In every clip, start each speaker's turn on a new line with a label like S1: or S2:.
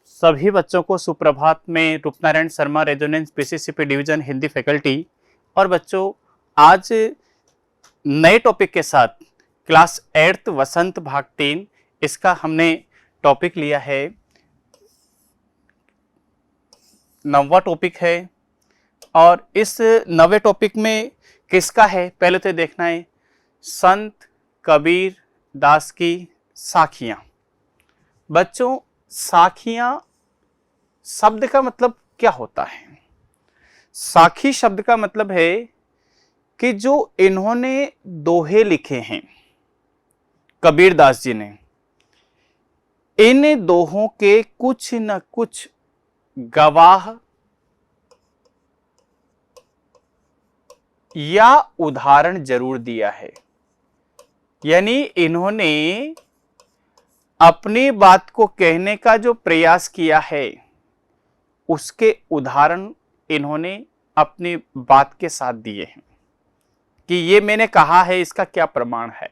S1: सभी बच्चों को सुप्रभात में Roopnarayan Sharma Resonance PCCP division Hindi faculty. और बच्चों आज नए टॉपिक के साथ क्लास 8th वसंत भाग 3 इसका हमने टॉपिक लिया है, 9वां टॉपिक है। और इस 9वें टॉपिक में किसका है पहले तो देखना है, संत कबीर दास की साखियां। बच्चों साखियां शब्द का मतलब क्या होता है? साखी शब्द का मतलब है कि जो इन्होंने दोहे लिखे हैं कबीर दास जी ने, इन दोहों के कुछ न कुछ गवाह या उदाहरण जरूर दिया है। यानी इन्होंने अपनी बात को कहने का जो प्रयास किया है उसके उदाहरण इन्होंने अपनी बात के साथ दिए हैं कि ये मैंने कहा है, इसका क्या प्रमाण है,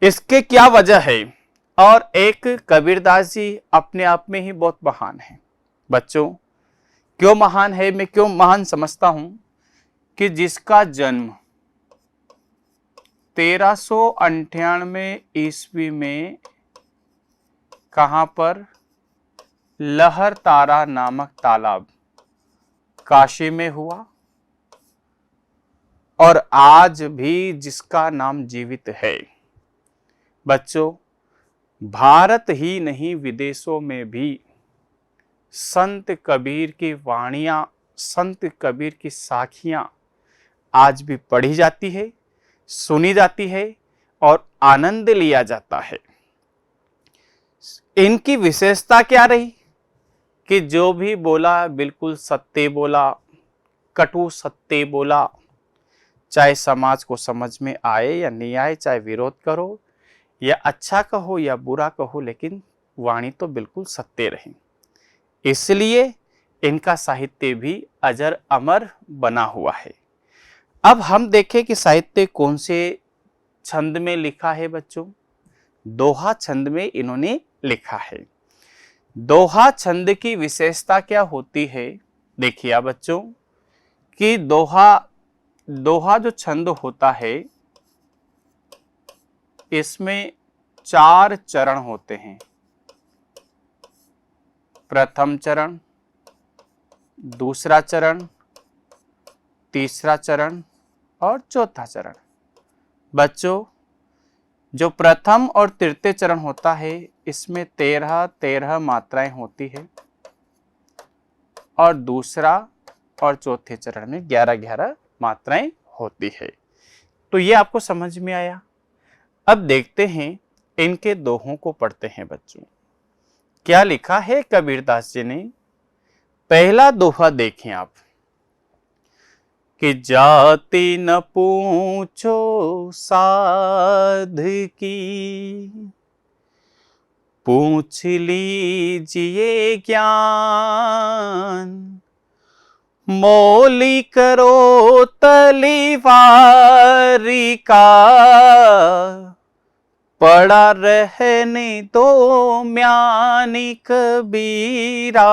S1: इसके क्या वजह है। और एक कबीरदास जी अपने आप में ही बहुत महान है। बच्चों क्यों महान है, मैं क्यों महान समझता हूं कि जिसका जन्म 1398 ईस्वी में कहां पर, लहर तारा नामक तालाब काशी में हुआ, और आज भी जिसका नाम जीवित है। बच्चों भारत ही नहीं विदेशों में भी संत कबीर की वाणियां, संत कबीर की साखियां आज भी पढ़ी जाती है, सुनी जाती है और आनंद लिया जाता है। इनकी विशेषता क्या रही कि जो भी बोला बिल्कुल सत्य बोला, कटु सत्य बोला, चाहे समाज को समझ में आए या नहीं आए, चाहे विरोध करो या अच्छा कहो या बुरा कहो, लेकिन वाणी तो बिल्कुल सत्य रही। इसलिए इनका साहित्य भी अजर अमर बना हुआ है। अब हम देखें कि साहित्य कौन से छंद में लिखा है। बच्चों दोहा छंद में इन्होंने लिखा है। दोहा छंद की विशेषता क्या होती है? देखिए बच्चों कि दोहा जो छंद होता है इसमें 4 चरण होते हैं। प्रथम चरण, दूसरा चरण, तीसरा चरण और चौथा चरण। बच्चों जो प्रथम और तृतीय चरण होता है इसमें 13 मात्राएं होती है, और दूसरा और चौथे चरण में 11 मात्राएं होती है। तो ये आपको समझ में आया। अब देखते हैं इनके दोहों को पढ़ते हैं। बच्चों क्या लिखा है कबीरदास जी ने? पहला दोहा देखें आप कि जाति न पूछो साध की, पूछ लीजिए ज्ञान, मोली करो तलीवारी का, पड़ा रहने दो म्यानी कबीरा,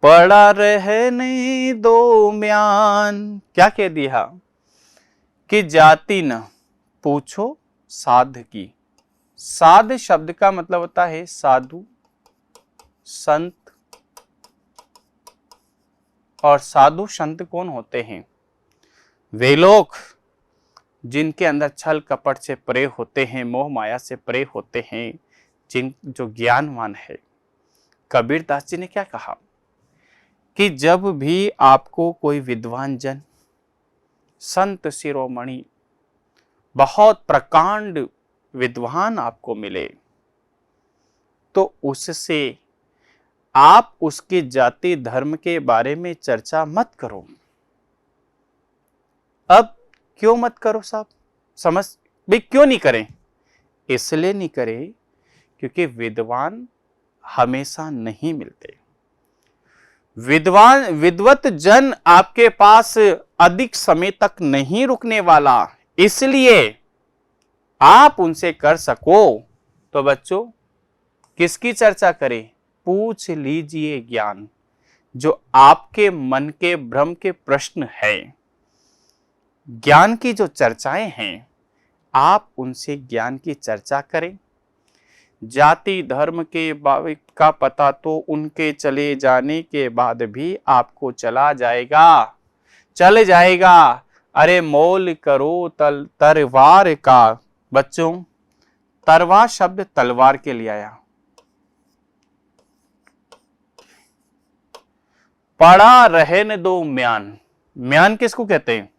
S1: पड़ा रहने दो म्यान। क्या कह दिया कि जाति न पूछो साध की। साध शब्द का मतलब होता है साधु, संत। और साधु संत कौन होते हैं? वे लोग जिनके अंदर छल कपट से परे होते हैं, मोह माया से परे होते हैं, जो ज्ञानवान है। कबीरदास जी ने क्या कहा कि जब भी आपको कोई विद्वान जन, संत शिरोमणि, बहुत प्रकांड विद्वान आपको मिले तो उससे आप उसके जाति धर्म के बारे में चर्चा मत करो। अब क्यों मत करो साहब? समझ भी क्यों नहीं करें? इसलिए नहीं करें क्योंकि विद्वान हमेशा नहीं मिलते। विद्वत जन आपके पास अधिक समय तक नहीं रुकने वाला, इसलिए आप उनसे कर सको तो बच्चों किसकी चर्चा करें? पूछ लीजिए ज्ञान, जो आपके मन के भ्रम के प्रश्न है, ज्ञान की जो चर्चाएं हैं, आप उनसे ज्ञान की चर्चा करें। जाति धर्म के का पता तो उनके चले जाने के बाद भी आपको चला जाएगा, चल जाएगा। अरे मोल करो तलवार का। बच्चों, तलवार शब्द तलवार के लिए आया। पड़ा रहने दो म्यान। म्यान किसको कहते हैं?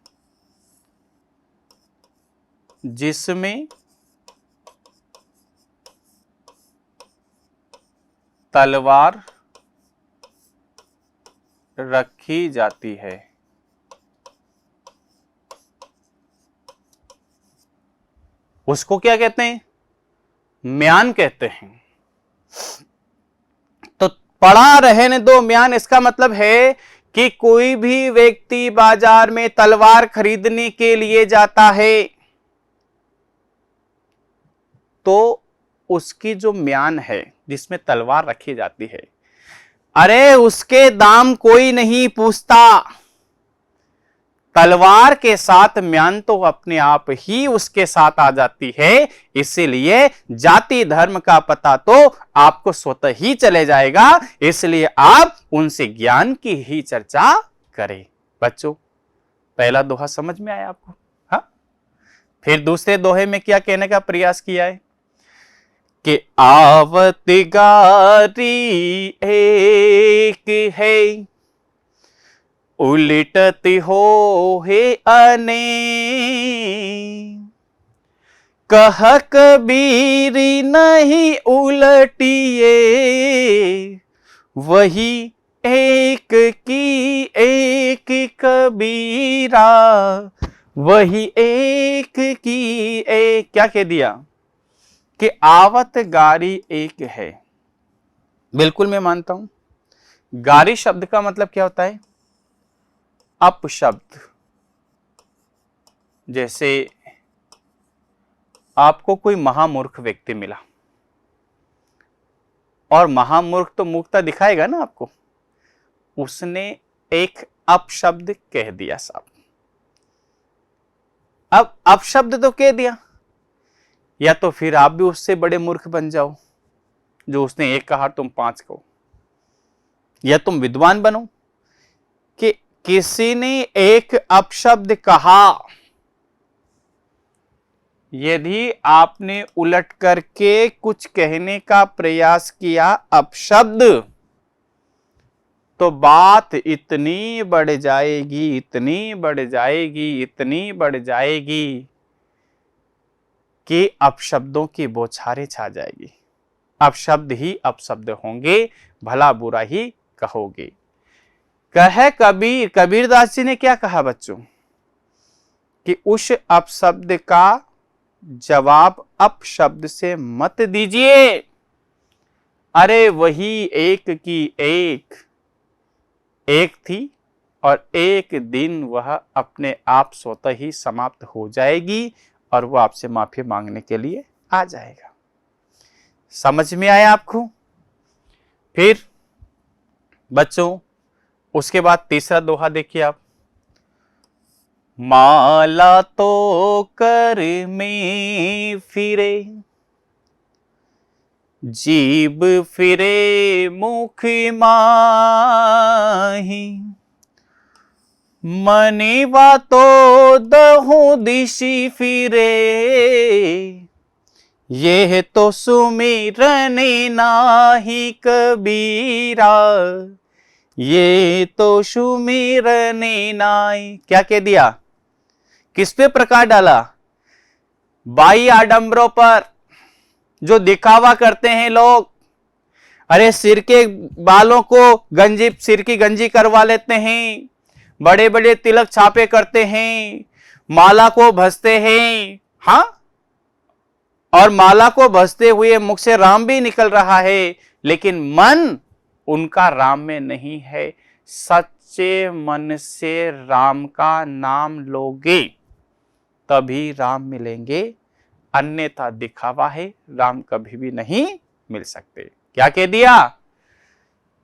S1: जिसमें तलवार रखी जाती है। उसको क्या कहते हैं? म्यान कहते हैं। तो पड़ा रहने दो म्यान, इसका मतलब है कि कोई भी व्यक्ति बाजार में तलवार खरीदने के लिए जाता है तो उसकी जो म्यान है जिसमें तलवार रखी जाती है, अरे उसके दाम कोई नहीं पूछता। तलवार के साथ म्यान तो अपने आप ही उसके साथ आ जाती है। इसीलिए जाति धर्म का पता तो आपको स्वतः ही चले जाएगा। इसलिए आप उनसे ज्ञान की ही चर्चा करें। बच्चों, पहला दोहा समझ में आया आपको? हाँ, फिर दूसरे दोहे में क्या कहने का प्रयास किया है कि आवत गारी एक है, उलटती हो हे अने, कह कबीरी नहीं उलटिए, वही एक की एक कबीरा, वही एक की एक। क्या कह दिया कि आवत गारी एक है। बिल्कुल मैं मानता हूं। गारी शब्द का मतलब क्या होता है? अपशब्द। जैसे आपको कोई महामूर्ख व्यक्ति मिला, और महामूर्ख तो मूर्खता दिखाएगा ना आपको, उसने एक अपशब्द कह दिया साहब। अब अपशब्द तो कह दिया, या तो फिर आप भी उससे बड़े मूर्ख बन जाओ, जो उसने एक कहा तुम पांच कहो, या तुम विद्वान बनो कि किसी ने एक अपशब्द कहा, यदि आपने उलट करके कुछ कहने का प्रयास किया अपशब्द, तो बात इतनी बढ़ जाएगी, इतनी बढ़ जाएगी, इतनी बढ़ जाएगी कि अपशब्दों की बौछारें छा जाएगी। अपशब्द ही अपशब्द होंगे, भला बुरा ही कहोगे। कहे कबीर, कबीरदास जी ने क्या कहा बच्चों कि उस अपशब्द का जवाब अपशब्द से मत दीजिए। अरे वही एक की एक थी, और एक दिन वह अपने आप स्वतः ही समाप्त हो जाएगी, और वह आपसे माफी मांगने के लिए आ जाएगा। समझ में आया आपको? फिर बच्चों, उसके बाद तीसरा दोहा देखिए आप। माला तो कर में फिरे, जीभ फिरे मुख माही, मनीवा तो दहु दिशि फिरे, ये तो सुमिरन नाही कबीरा, ये तो सुमिरन नाई। क्या कह दिया? किस पे प्रकाश डाला? बाई आडंबरों पर, जो दिखावा करते हैं लोग। अरे सिर के बालों को गंजी, सिर की गंजी करवा लेते हैं, बड़े बड़े तिलक छापे करते हैं, माला को भसते हैं। हाँ, और माला को भसते हुए मुख से राम भी निकल रहा है, लेकिन मन उनका राम में नहीं है। सच्चे मन से राम का नाम लोगे तभी राम मिलेंगे, अन्यथा दिखावा है, राम कभी भी नहीं मिल सकते। क्या कह दिया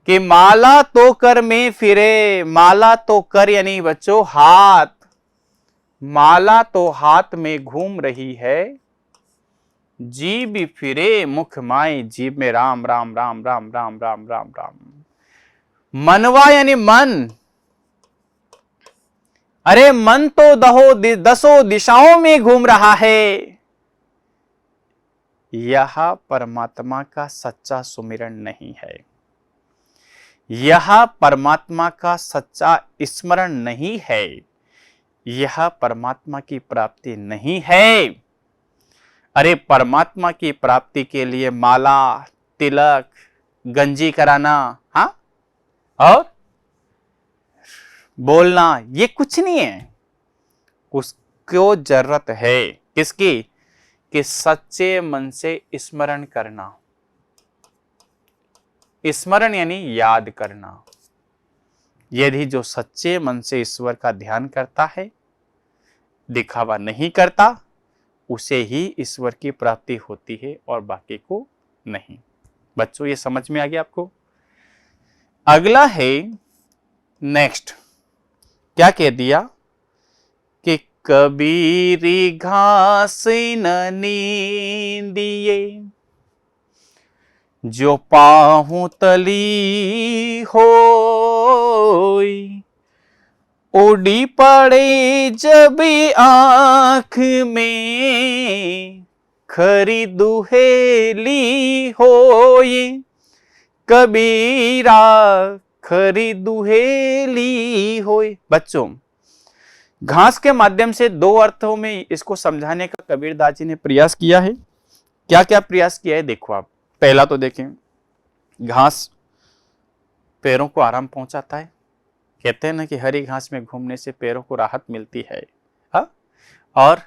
S1: कि माला तो कर में फिरे, माला तो कर यानी बच्चों हाथ, माला तो हाथ में घूम रही है, जीभ फिरे मुख माए, जीभ में राम राम राम राम राम राम राम राम। मनवा यानी मन, अरे मन तो दसों दिशाओं में घूम रहा है। यह परमात्मा का सच्चा सुमिरन नहीं है, यह परमात्मा का सच्चा स्मरण नहीं है, यह परमात्मा की प्राप्ति नहीं है। अरे परमात्मा की प्राप्ति के लिए माला, तिलक, गंजी कराना, हाँ, और बोलना, ये कुछ नहीं है। उसको जरूरत है किसकी? कि सच्चे मन से स्मरण करना। स्मरण यानी याद करना। यदि जो सच्चे मन से ईश्वर का ध्यान करता है, दिखावा नहीं करता, उसे ही ईश्वर की प्राप्ति होती है और बाकी को नहीं। बच्चों ये समझ में आ गया आपको? अगला है नेक्स्ट, क्या कह दिया कि कबीरी घास न नींदिए, जो पाहु तली होई, उड़ी पड़े जब आंख में, खरी दुहेली होई, कबीरा खरी दुहेली होई। बच्चों घास के माध्यम से दो अर्थों में इसको समझाने का कबीरदास जी ने प्रयास किया है। क्या क्या प्रयास किया है देखो आप। पहला तो देखें, घास पैरों को आराम पहुंचाता है। कहते हैं ना कि हरी घास में घूमने से पैरों को राहत मिलती है, हा? और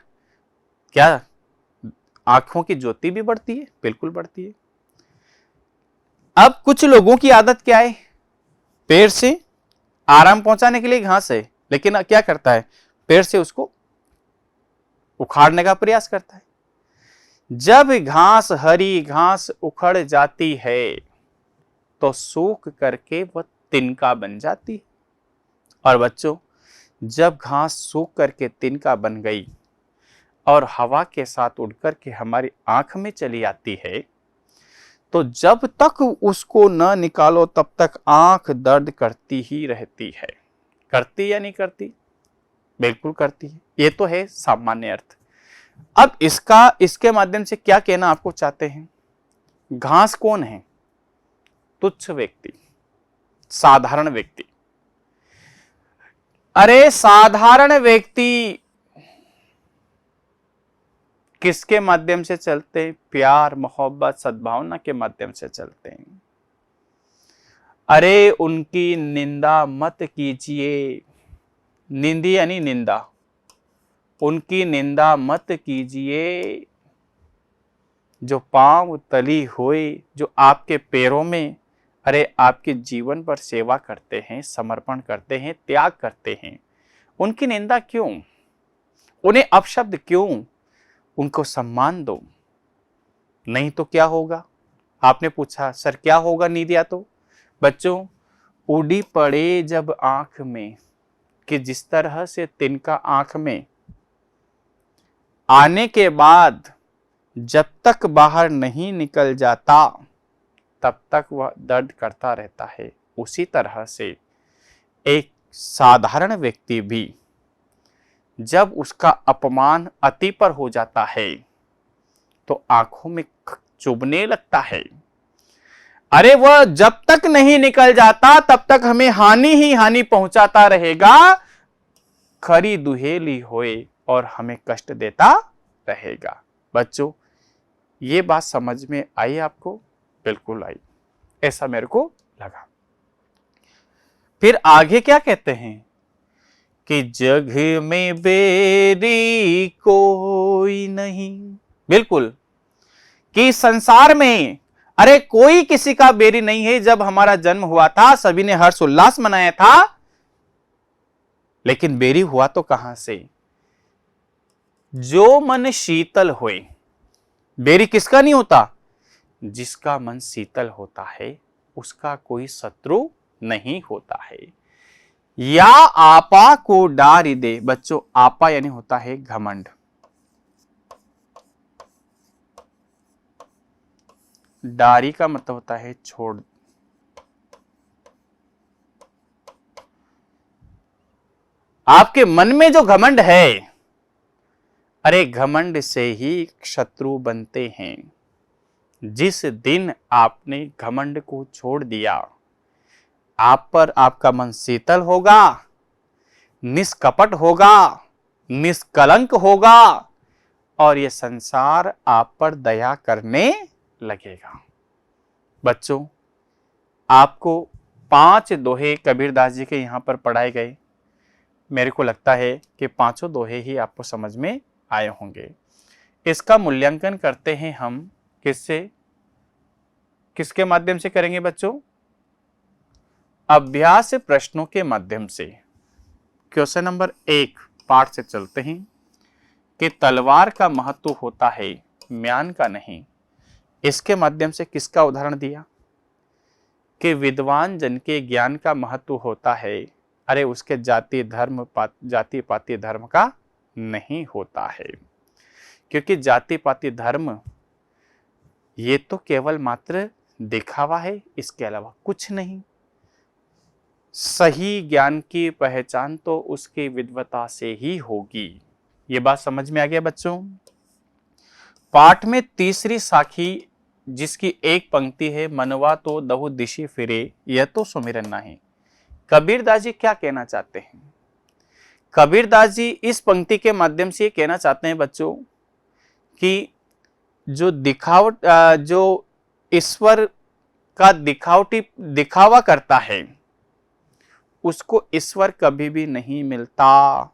S1: क्या आंखों की ज्योति भी बढ़ती है? बिल्कुल बढ़ती है। अब कुछ लोगों की आदत क्या है, पैर से आराम पहुंचाने के लिए घास है, लेकिन क्या करता है, पैर से उसको उखाड़ने का प्रयास करता है। जब घास, हरी घास उखड़ जाती है तो सूख करके वह तिनका बन जाती है। और बच्चों जब घास सूख करके तिनका बन गई और हवा के साथ उड़ करके हमारी आंख में चली आती है, तो जब तक उसको न निकालो तब तक आंख दर्द करती ही रहती है। करती या नहीं करती? बिल्कुल करती है। ये तो है सामान्य अर्थ। अब इसके माध्यम से क्या कहना आपको चाहते हैं? घास कौन है? तुच्छ व्यक्ति, साधारण व्यक्ति। अरे साधारण व्यक्ति किसके माध्यम से चलते हैं? प्यार, मोहब्बत, सद्भावना के माध्यम से चलते हैं। अरे उनकी निंदा मत कीजिए। निंदी यानी निंदा, उनकी निंदा मत कीजिए। जो पांव तली हुई, जो आपके पैरों में, अरे आपके जीवन पर सेवा करते हैं, समर्पण करते हैं, त्याग करते हैं, उनकी निंदा क्यों? उन्हें अपशब्द क्यों? उनको सम्मान दो। नहीं तो क्या होगा? आपने पूछा सर क्या होगा नहीं दिया तो? बच्चों उड़ी पड़े जब आंख में, कि जिस तरह से तिनका आंख में आने के बाद जब तक बाहर नहीं निकल जाता तब तक वह दर्द करता रहता है, उसी तरह से एक साधारण व्यक्ति भी जब उसका अपमान अति पर हो जाता है तो आंखों में चुभने लगता है। अरे वह जब तक नहीं निकल जाता तब तक हमें हानि ही हानि पहुंचाता रहेगा, खरी दुहेली होए और हमें कष्ट देता रहेगा। बच्चों ये बात समझ में आई आपको? बिल्कुल आई, ऐसा मेरे को लगा। फिर आगे क्या कहते हैं कि जग में बेरी कोई नहीं। बिल्कुल, कि संसार में अरे कोई किसी का बेरी नहीं है। जब हमारा जन्म हुआ था सभी ने हर्ष उल्लास मनाया था, लेकिन बेरी हुआ तो कहां से? जो मन शीतल होए। बेरी किसका नहीं होता? जिसका मन शीतल होता है उसका कोई शत्रु नहीं होता है। या आपा को डारी दे, बच्चों आपा यानी होता है घमंड। डारी का मतलब होता है छोड़। आपके मन में जो घमंड है, अरे घमंड से ही शत्रु बनते हैं। जिस दिन आपने घमंड को छोड़ दिया, आप पर आपका मन शीतल होगा, निष्कपट होगा, निष्कलंक होगा और ये संसार आप पर दया करने लगेगा। बच्चों, आपको 5 दोहे कबीरदास जी के यहां पर पढ़ाए गए। मेरे को लगता है कि 5 दोहे ही आपको समझ में आए होंगे। इसका मूल्यांकन करते हैं हम किससे, किसके माध्यम से करेंगे बच्चों? अभ्यास प्रश्नों के माध्यम से। क्वेश्चन नंबर 1 पाठ से चलते हैं कि तलवार का महत्व होता है, म्यान का नहीं। इसके माध्यम से किसका उदाहरण दिया कि विद्वान जन के ज्ञान का महत्व होता है, अरे उसके जाति पाति धर्म का नहीं होता है। क्योंकि जाति पाति धर्म ये तो केवल मात्र दिखावा है, इसके अलावा कुछ नहीं। सही ज्ञान की पहचान तो उसकी विद्वता से ही होगी। ये बात समझ में आ गया बच्चों? पाठ में तीसरी साखी जिसकी एक पंक्ति है, मनवा तो दहु दिशि फिरे यह तो सुमिरन नहीं। कबीरदास जी क्या कहना चाहते हैं? कबीरदास जी इस पंक्ति के माध्यम से कहना चाहते हैं बच्चों कि जो ईश्वर का दिखावा करता है उसको ईश्वर कभी भी नहीं मिलता।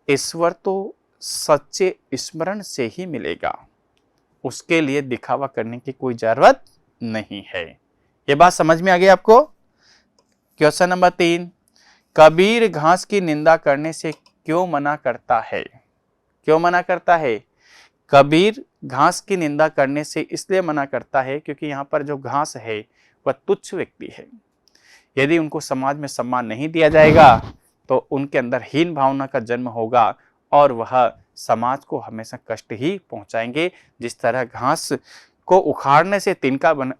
S1: ईश्वर तो सच्चे स्मरण से ही मिलेगा, उसके लिए दिखावा करने की कोई जरूरत नहीं है। ये बात समझ में आ गई आपको? क्वेश्चन नंबर 3, कबीर घास की निंदा करने से क्यों मना करता है? क्यों मना करता है? कबीर घास की निंदा करने से इसलिए मना करता है क्योंकि यहाँ पर जो घास है वह तुच्छ व्यक्ति है। यदि उनको समाज में सम्मान नहीं दिया जाएगा तो उनके अंदर हीन भावना का जन्म होगा और वह समाज को हमेशा कष्ट ही पहुंचाएंगे। जिस तरह घास को उखाड़ने से तिनका बन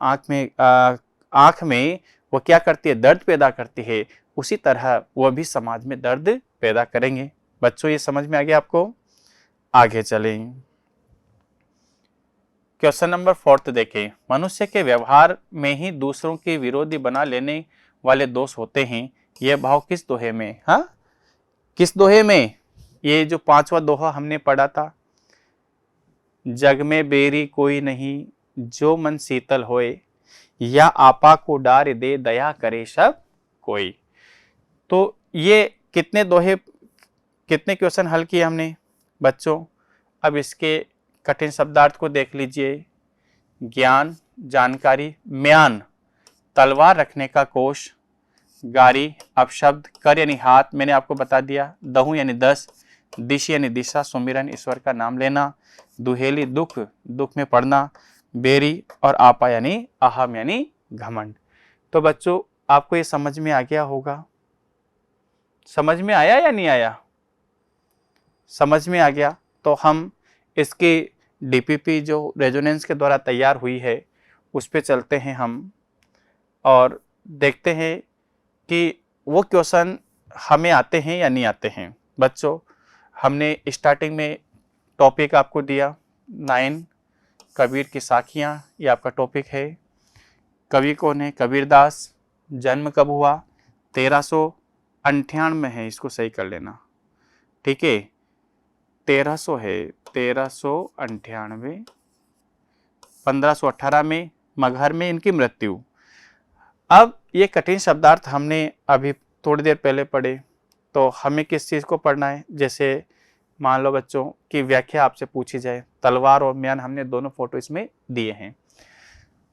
S1: आंख में वो क्या करती है, दर्द पैदा करती है, उसी तरह वह भी समाज में दर्द पैदा करेंगे। बच्चों ये समझ में आ गया आपको? आगे चलें। क्वेश्चन नंबर 4 देखें, मनुष्य के व्यवहार में ही दूसरों के विरोधी बना लेने वाले दोष होते हैं। यह भाव किस दोहे में? हाँ, किस दोहे में? ये जो 5वां दोहा हमने पढ़ा था, जग में बेरी कोई नहीं जो मन शीतल होए, या आपा को डार दे दया करे सब कोई। तो ये कितने दोहे, कितने क्वेश्चन हल किए हमने बच्चों? अब इसके कठिन शब्दार्थ को देख लीजिए। ज्ञान, जानकारी, म्यान तलवार रखने का कोश, गारी अपशब्द, कर यानी हाथ, मैंने आपको बता दिया, दहु यानी 10, दिश यानी दिशा, सुमिरन ईश्वर का नाम लेना, दुहेली दुख, दुख में पड़ना, बेरी और आपा यानी अहम यानी घमंड। तो बच्चों आपको ये समझ में आ गया होगा? समझ में आया या नहीं आया? समझ में आ गया तो हम इसकी डीपीपी जो रेजोनेंस के द्वारा तैयार हुई है उस पे चलते हैं हम और देखते हैं कि वो क्वेश्चन हमें आते हैं या नहीं आते हैं। बच्चों हमने स्टार्टिंग में टॉपिक आपको दिया 9 कबीर की साखियाँ, ये आपका टॉपिक है। कवि कौन है? कबीरदास। जन्म कब हुआ? 1398 है, इसको सही कर लेना, ठीक है? 1300 है, 1398, 1518 में मगहर में इनकी मृत्यु। अब ये कठिन शब्दार्थ हमने अभी थोड़ी देर पहले पढ़े, तो हमें किस चीज़ को पढ़ना है? जैसे मान लो बच्चों की व्याख्या आपसे पूछी जाए, तलवार और म्यान हमने दोनों फोटो इसमें दिए हैं।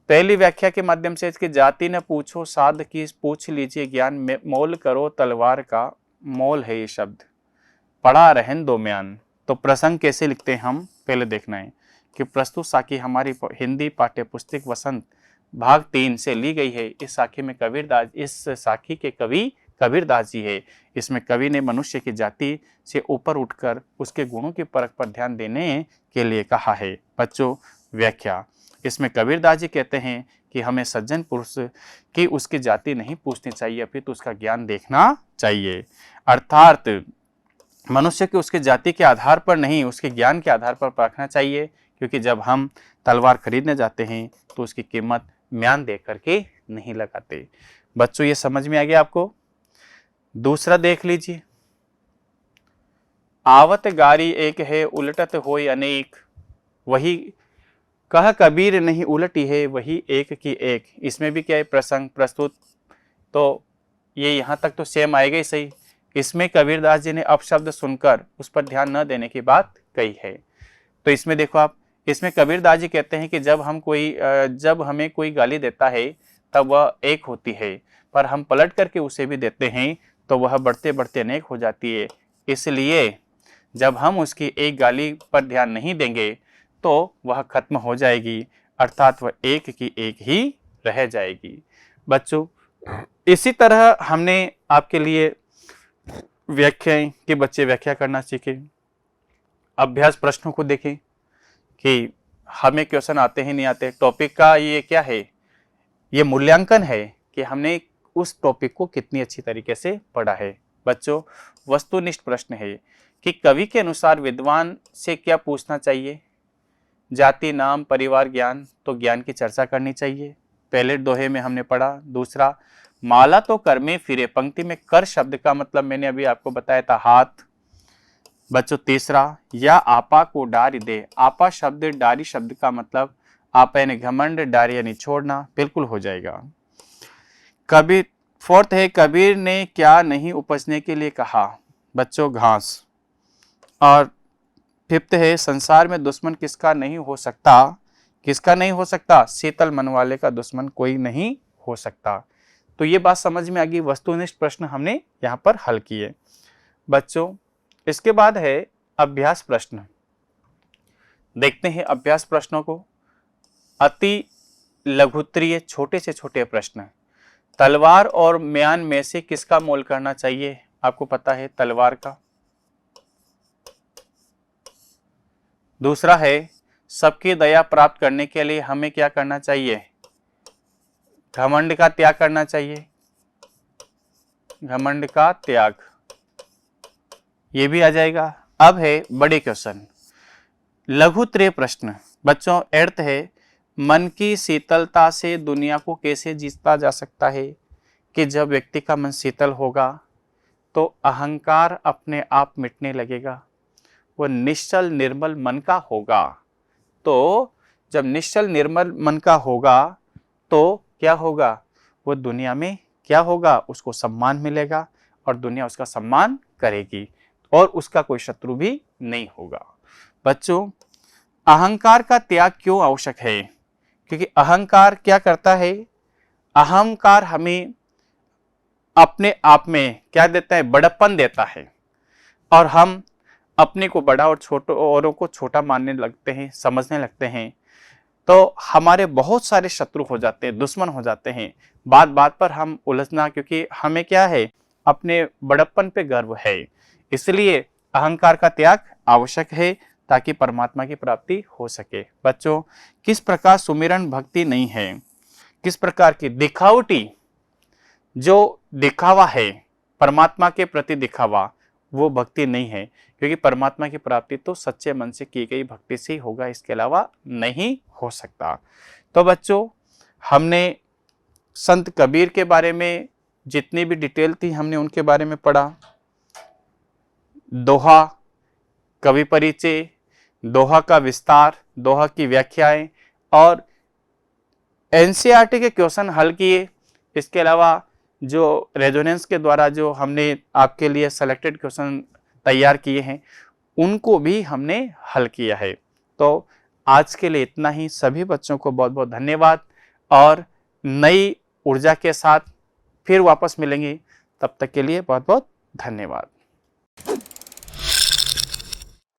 S1: पहली व्याख्या के माध्यम से इसकी जाति न पूछो साध की पूछ लीजिए ज्ञान में, मोल करो तलवार का मोल है ये शब्द, पढ़ा रहन दो म्यान। तो प्रसंग कैसे लिखते हैं हम पहले देखना है। कि प्रस्तुत साखी हमारी हिंदी पाठ्य पुस्तक वसंत भाग 3 से ली गई है। इस साखी में इस साखी के कवि कबीरदास जी है। इसमें कवि ने मनुष्य की जाति से ऊपर उठकर उसके गुणों की परख पर ध्यान देने के लिए कहा है। बच्चों, व्याख्या। इसमें कबीरदास जी कहते हैं कि हमें सज्जन पुरुष की उसकी जाति नहीं पूछनी चाहिए, अपितु उसका ज्ञान देखना चाहिए। अर्थात मनुष्य की उसके जाति के आधार पर नहीं, उसके ज्ञान के आधार पर परखना चाहिए, क्योंकि जब हम तलवार खरीदने जाते हैं तो उसकी कीमत म्यान देख करके नहीं लगाते। बच्चों, ये समझ में आ गया आपको? दूसरा देख लीजिए। आवत गारी एक है, उलटत होय अनेक, वही कह कबीर नहीं उलटी है, वही एक की एक। इसमें भी क्या है, प्रसंग प्रस्तुत, तो ये यहाँ तक तो सेम आएगा ही सही। इसमें कबीरदास जी ने अपशब्द सुनकर उस पर ध्यान न देने की बात कही है। तो इसमें देखो आप, इसमें कबीरदास जी कहते हैं कि जब हमें कोई गाली देता है तब वह एक होती है, पर हम पलट करके उसे भी देते हैं तो वह बढ़ते बढ़ते अनेक हो जाती है। इसलिए जब हम उसकी एक गाली पर ध्यान नहीं देंगे तो वह खत्म हो जाएगी, अर्थात वह एक की एक ही रह जाएगी। बच्चों, इसी तरह हमने आपके लिए व्याख्याएं कि बच्चे व्याख्या करना सीखें। अभ्यास प्रश्नों को देखें कि हमें क्वेश्चन आते हैं नहीं आते। टॉपिक का ये क्या है, ये मूल्यांकन है कि हमने उस टॉपिक को कितनी अच्छी तरीके से पढ़ा है। बच्चों, वस्तुनिष्ठ प्रश्न है कि कवि के अनुसार विद्वान से क्या पूछना चाहिए। जाति, नाम, परिवार, ज्ञान, तो ज्ञान की चर्चा करनी चाहिए, पहले दोहे में हमने पढ़ा। दूसरा, माला तो कर में फिरे, पंक्ति में कर शब्द का मतलब मैंने अभी आपको बताया था हाथ। बच्चों, तीसरा, या आपा को डारी दे, आपा शब्द डारी शब्द का मतलब आपा यानी घमंड, डारी यानी छोड़ना, बिल्कुल हो जाएगा। कबीर, फोर्थ है, कबीर ने क्या नहीं उपजने के लिए कहा। बच्चों, घास। और फिफ्थ है, संसार में दुश्मन किसका नहीं हो सकता। किसका नहीं हो सकता? शीतल मन वाले का दुश्मन कोई नहीं हो सकता। तो ये बात समझ में आ गई। वस्तुनिष्ठ प्रश्न हमने यहाँ पर हल किए। बच्चों, इसके बाद है अभ्यास प्रश्न। देखते हैं अभ्यास प्रश्नों को। अति लघुत्तरीय छोटे से छोटे प्रश्न। तलवार और म्यान में से किसका मोल करना चाहिए? आपको पता है तलवार का। दूसरा है, सबकी दया प्राप्त करने के लिए हमें क्या करना चाहिए? घमंड का त्याग करना चाहिए। घमंड का त्याग, ये भी आ जाएगा। अब है बड़े क्वेश्चन, लघुत्तरीय प्रश्न। बच्चों, अर्थ है, मन की शीतलता से दुनिया को कैसे जीता जा सकता है? कि जब व्यक्ति का मन शीतल होगा तो अहंकार अपने आप मिटने लगेगा, वह निश्चल निर्मल मन का होगा। तो जब निश्चल निर्मल मन का होगा तो क्या होगा? वो दुनिया में क्या होगा? उसको सम्मान मिलेगा और दुनिया उसका सम्मान करेगी और उसका कोई शत्रु भी नहीं होगा। बच्चों, अहंकार का त्याग क्यों आवश्यक है? क्योंकि अहंकार क्या करता है? अहंकार हमें अपने आप में क्या देता है? बड़प्पन देता है, और हम अपने को बड़ा और औरों को छोटा मानने लगते हैं, समझने लगते हैं। तो हमारे बहुत सारे शत्रु हो जाते हैं, दुश्मन हो जाते हैं। बात बात पर हम उलझना, क्योंकि हमें क्या है? अपने बड़प्पन पे गर्व है। इसलिए अहंकार का त्याग आवश्यक है ताकि परमात्मा की प्राप्ति हो सके। बच्चों, किस प्रकार सुमिरन भक्ति नहीं है? किस प्रकार की? दिखावटी, जो दिखावा है परमात्मा के प्रति दिखावा, वो भक्ति नहीं है, क्योंकि परमात्मा की प्राप्ति तो सच्चे मन से की गई भक्ति से ही होगा, इसके अलावा नहीं हो सकता। तो बच्चों, हमने संत कबीर के बारे में जितनी भी डिटेल थी हमने उनके बारे में पढ़ा। दोहा, कवि परिचय, दोहा का विस्तार, दोहा की व्याख्याएं और एनसीईआरटी के क्वेश्चन हल किए। इसके अलावा जो रेजोनेंस के द्वारा जो हमने आपके लिए सेलेक्टेड क्वेश्चन तैयार किए हैं उनको भी हमने हल किया है। तो आज के लिए इतना ही। सभी बच्चों को बहुत बहुत धन्यवाद, और नई ऊर्जा के साथ फिर वापस मिलेंगे। तब तक के लिए बहुत बहुत धन्यवाद।